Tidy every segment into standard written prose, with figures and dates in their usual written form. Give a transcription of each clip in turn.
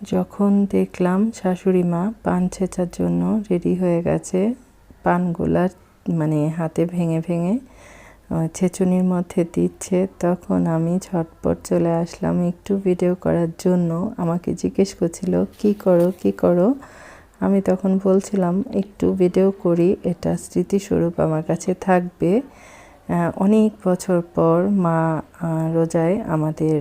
যখন দেখলাম শাশুড়ি মা পান ছেঁচার জন্য রেডি হয়ে গেছে, পানগুলা মানে হাতে ভেঙে ভেঙে ছেঁচুনির মধ্যে দিচ্ছে, তখন আমি ঝটপট চলে আসলাম একটু ভিডিও করার জন্য। আমাকে জিজ্ঞেস করছিল কি করো কি করো, আমি তখন বলছিলাম একটু ভিডিও করি, এটা স্মৃতিস্বরূপ আমার কাছে থাকবে। অনেক বছর পর মা রোজায় আমাদের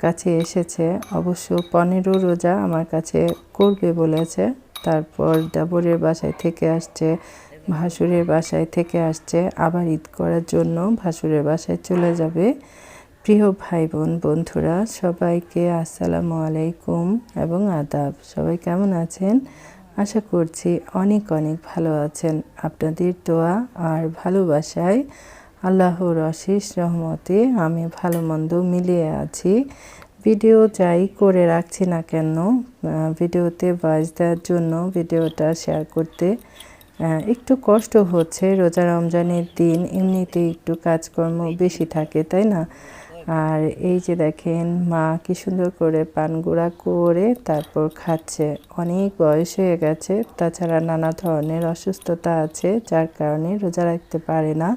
কাছে এসেছে, অবশ্য 15 রোজা আমার কাছে করবে বলেছে। তারপর দেবরের বাসায় থেকে আসছে, ভাসুরের বাসায় থেকে আসছে, আবার ঈদ করার জন্য ভাসুরের বাসায় চলে যাবে। প্রিয় ভাই বোন বন্ধুরা সবাইকে আসসালামু আলাইকুম এবং আদাব। সবাই কেমন আছেন? আশা করছি অনেক অনেক ভালো আছেন। আপনাদের দোয়া আর ভালোবাসায় আল্লাহর অশেষ রহমতে আমি ভালো মন্দ মিলিয়ে আছি। ভিডিও যাই করে রাখছি না কেন, ভিডিওতে ভয়েস দেওয়ার জন্য ভিডিওটা শেয়ার করতে একটু কষ্ট হচ্ছে। রোজা রমজানের দিন এমনিতেই একটু কাজকর্ম বেশি থাকে, তাই না? আর এই যে দেখেন মা কি সুন্দর করে পান গুঁড়া করে তারপর খাচ্ছে। অনেক বয়স হয়ে গেছে, তাছাড়া নানা ধরনের অসুস্থতা আছে, যার কারণে রোজা রাখতে পারে না।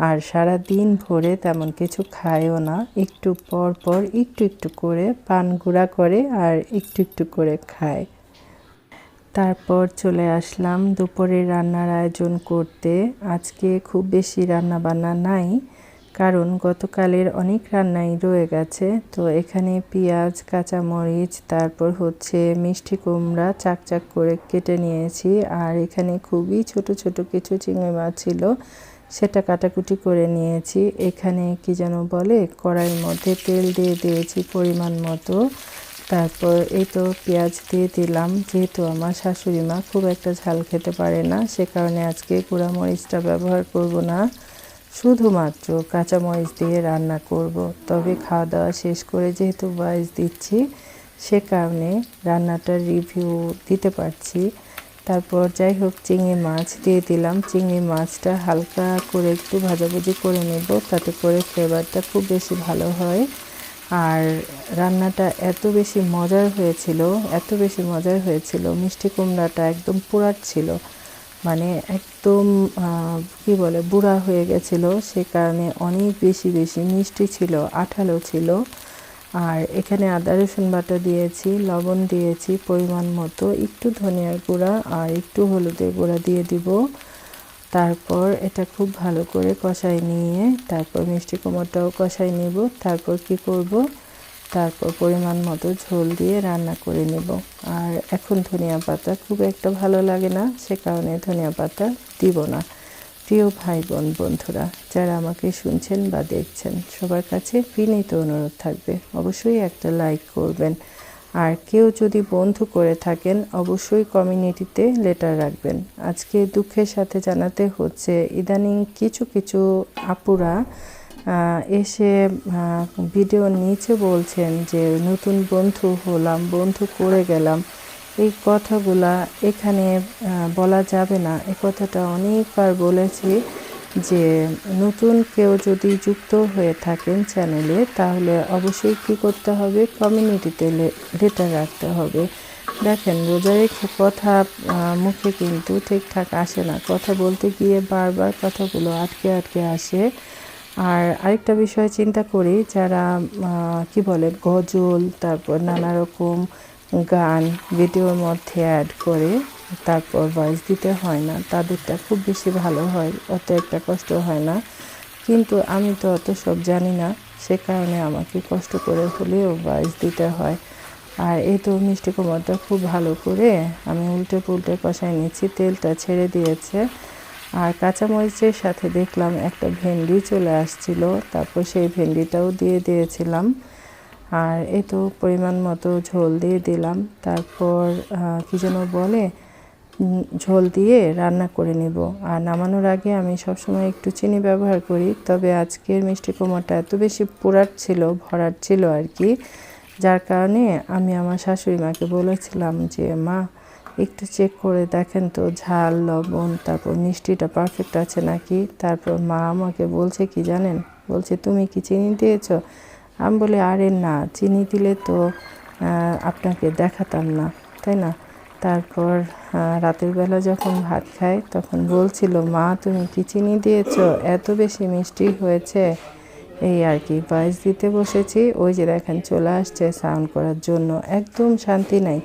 আর সারা দিন ভরে তেমন কিছু খায়ও না, একটু পর পর একটু একটু করে পান গুঁড়া করে আর একটু একটু করে খায়। তারপর চলে আসলাম দুপুরে রান্নার আয়োজন করতে। আজকে খুব বেশি রান্না বান্না নাই, কারণ গতকালের অনেক রান্নাই রয়ে গেছে। তো এখানে পেঁয়াজ, কাঁচামরিচ, তারপর হচ্ছে মিষ্টি কুমড়া চাকচাক করে কেটে নিয়েছি। আর এখানে খুবই ছোট ছোট কিছু চিংড়ি মাছ ছিল, সেটা কাটাকুটি করে নিয়েছি। এখানে কি যেন বলে, কড়াইয়ের মধ্যে তেল দিয়ে দিয়েছি পরিমাণ মতো। তারপর এই তো পেঁয়াজ দিয়ে দিলাম। যেহেতু আমার শাশুড়ি মা খুব একটা ঝাল খেতে পারে না, সে কারণে আজকে গুঁড়া মরিচটা ব্যবহার করব না, শুধুমাত্র কাঁচামরিচ দিয়ে রান্না করব। তবে খাওয়া দাওয়া শেষ করে যেহেতু ভয়েস দিচ্ছি, সে কারণে রান্নাটার রিভিউ দিতে পারছি। তারপর যাই হোক চিংড়ি মাছ দিয়ে দিলাম। চিংড়ি মাছটা হালকা করে একটু ভাজাভুজি করে নেব, তাতে করে ফ্লেভারটা খুব বেশি ভালো হয়। আর রান্নাটা এত বেশি মজার হয়েছিল, এত বেশি মজার হয়েছিল, মিষ্টি কুমড়াটা একদম পুড়াচ্ছিল, মানে একদম কি বলে বুড়া হয়ে গেছিল, সে কারণে অনেক বেশি বেশি মিষ্টি ছিল, আঠালো ছিল। আর এখানে আদা রসুন বাটা দিয়েছি, লবণ দিয়েছি পরিমাণ মতো, একটু ধনিয়ার গুঁড়া আর একটু হলুদের গুঁড়া দিয়ে দিব। তারপর এটা খুব ভালো করে কষাই নিয়ে তারপর মিষ্টি কুমড়াটাও কষাই নেব। তারপর কি করব, তারপর পরিমাণ মতো ঝোল দিয়ে রান্না করে নেব। আর এখন ধনিয়া পাতা খুব একটা ভালো লাগে না, সে কারণে ধনিয়া পাতা দিব না। প্রিয় ভাই বোন বন্ধুরা যারা আমাকে শুনছেন বা দেখছেন, সবার কাছে বিনীত অনুরোধ থাকবে অবশ্যই একটা লাইক করবেন। আর কেউ যদি বন্ধু করে থাকেন অবশ্যই কমিউনিটিতে লেটার রাখবেন। আজকে দুঃখের সাথে জানাতে হচ্ছে, ইদানিং কিছু কিছু আপুরা এসে ভিডিওর নিচে বলছেন যে নতুন বন্ধু হলাম, বন্ধু করে গেলাম। এই কথাগুলা এখানে বলা যাবে না। এই কথাটা অনেকবার বলেছি যে নতুন কেউ যদি যুক্ত হয়ে থাকেন চ্যানেলে, তাহলে অবশ্যই কী করতে হবে, কমিউনিটিতে লেটার রাখতে হবে। দেখেন রোজায় কথা মুখে কিন্তু ঠিকঠাক আসে না, কথা বলতে গিয়ে বারবার কথাগুলো আটকে আটকে আসে। আর আরেকটা বিষয় চিন্তা করি, যারা কি বলে গজল, তারপর নানা রকম গান ভিডিওর মধ্যে অ্যাড করে তারপর ভয়েস দিতে হয় না, তাদেরটা খুব বেশি ভালো হয়, অত একটা কষ্ট হয় না। কিন্তু আমি তো অত সব জানি না, সে কারণে আমাকে কষ্ট করে হলেও ভয়েস দিতে হয়। আর এই তো মিষ্টি কুমড়াটা খুব ভালো করে আমি উল্টে পুল্টে কষাই নিচ্ছি, তেলটা ছেড়ে দিয়েছে। আর কাঁচামরিচের সাথে দেখলাম একটা ভেন্ডি চলে আসছিল, তারপর সেই ভেন্ডিটাও দিয়ে দিয়েছিলাম। আর এই তো পরিমাণ মতো ঝোল দিয়ে দিলাম। তারপর কী যেন বলে, ঝোল দিয়ে রান্না করে নেব। আর নামানোর আগে আমি সবসময় একটু চিনি ব্যবহার করি, তবে আজকের মিষ্টি কুমড়াটা এত বেশি পোড়াট ছিল, ভরাট ছিল আর কি, যার কারণে আমি আমার শাশুড়ি মাকে বলেছিলাম যে মা একটু চেক করে দেখেন তো ঝাল, লবণ, তারপর মিষ্টিটা পারফেক্ট আছে নাকি। তারপর মা আমাকে বলছে কি জানেন, বলছে তুমি কি চিনি দিয়েছো? আমি বলি আরে না, চিনি দিলে তো আপনাকে দেখাতাম না, তাই না? তারপর রাতের বেলা যখন ভাত খাই তখন বলছিল, মা তুমি কি চিনি দিয়েছো, এত বেশি মিষ্টি হয়েছে। এই আর কি ভয়েস দিতে বসেছি, ওই যে দেখেন চলে আসছে সাউন্ড করার জন্য, একদম শান্তি নাই।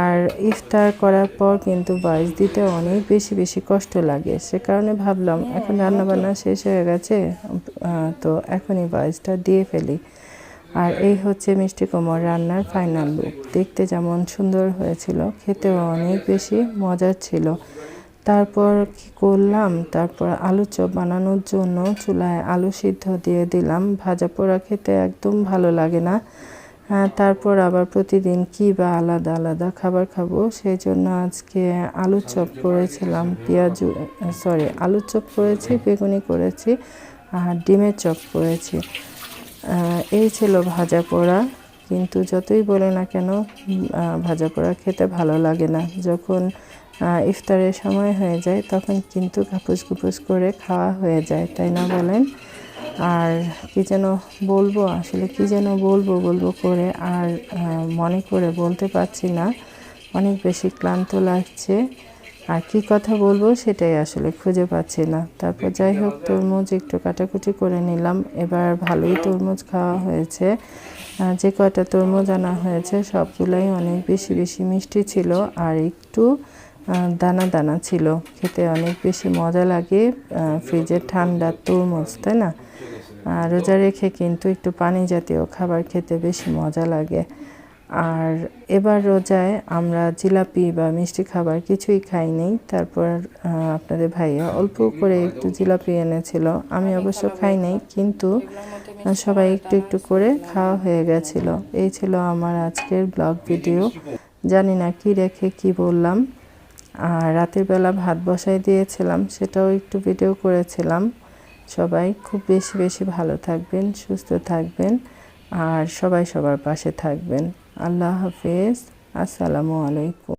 আর ইফতার করার পর কিন্তু ভয়েস দিতে অনেক বেশি কষ্ট লাগে, সে কারণে ভাবলাম এখন রান্নাবান্না শেষ হয়ে গেছে, তো এখনই ভয়েসটা দিয়ে ফেলি। আর এই হচ্ছে মিষ্টি কুমড় রান্নার ফাইনাল লুক। দেখতে যেমন সুন্দর হয়েছিল, খেতেও অনেক বেশি মজার ছিল। তারপর কি করলাম, তারপর আলু চপ বানানোর জন্য চুলায় আলু সিদ্ধ দিয়ে দিলাম। ভাজা পোড়া খেতে একদম ভালো লাগে না। তারপর আবার প্রতিদিন কি বা আলাদা আলাদা খাবার খাবো, সেই জন্য আজকে আলু চপ করেছিলাম, আলু চপ করেছি, বেগুনি করেছি আর ডিমের চপ করেছি। এই ছিল ভাজা পোড়া। কিন্তু যতই বলে না কেন ভাজা পোড়া খেতে ভালো লাগে না। যখন ইফতারের সময় হয়ে যায় তখন কিন্তু ঘাপুস করে খাওয়া হয়ে যায়, তাই না বলেন? আর কি যেন বলবো, আসলে কি যেন বলবো করে আর মনে করে বলতে পারছি না, অনেক বেশি ক্লান্ত লাগছে। আর কি কথা বলবো সেটাই আসলে খুঁজে পাচ্ছি না। তারপর যাই হোক, তরমুজ একটু কাটাকুটি করে নিলাম। এবার ভালোই তরমুজ খাওয়া হয়েছে। যে কয়টা তরমুজ আনা হয়েছে সবগুলাই অনেক বেশি মিষ্টি ছিল আর একটু দানা দানা ছিল, খেতে অনেক বেশি মজা লাগে। ফ্রিজের ঠান্ডা তরমুজ, তাই না? রোজা রেখে কিন্তু একটু পানি জাতীয় খাবার খেতে বেশি মজা লাগে। আর এবার রোজায় আমরা জিলাপি বা মিষ্টি খাবার কিছুই খাইনি। তারপর আপনাদের ভাইয়া অল্প করে একটু জিলাপি এনেছিল, আমি অবশ্য খাই নাই, কিন্তু সবাই একটু করে খাওয়া হয়ে গেছিল। এই ছিল আমার আজকের ব্লগ ভিডিও। জানি না কি রেখে কি বললাম। আর রাতের বেলা ভাত বসাই দিয়েছিলাম, সেটাও একটু ভিডিও করেছিলাম। সবাই খুব বেশি ভালো থাকবেন, সুস্থ থাকবেন আর সবাই সবার পাশে থাকবেন। আল্লাহ হাফেজ, আসসালামু আলাইকুম।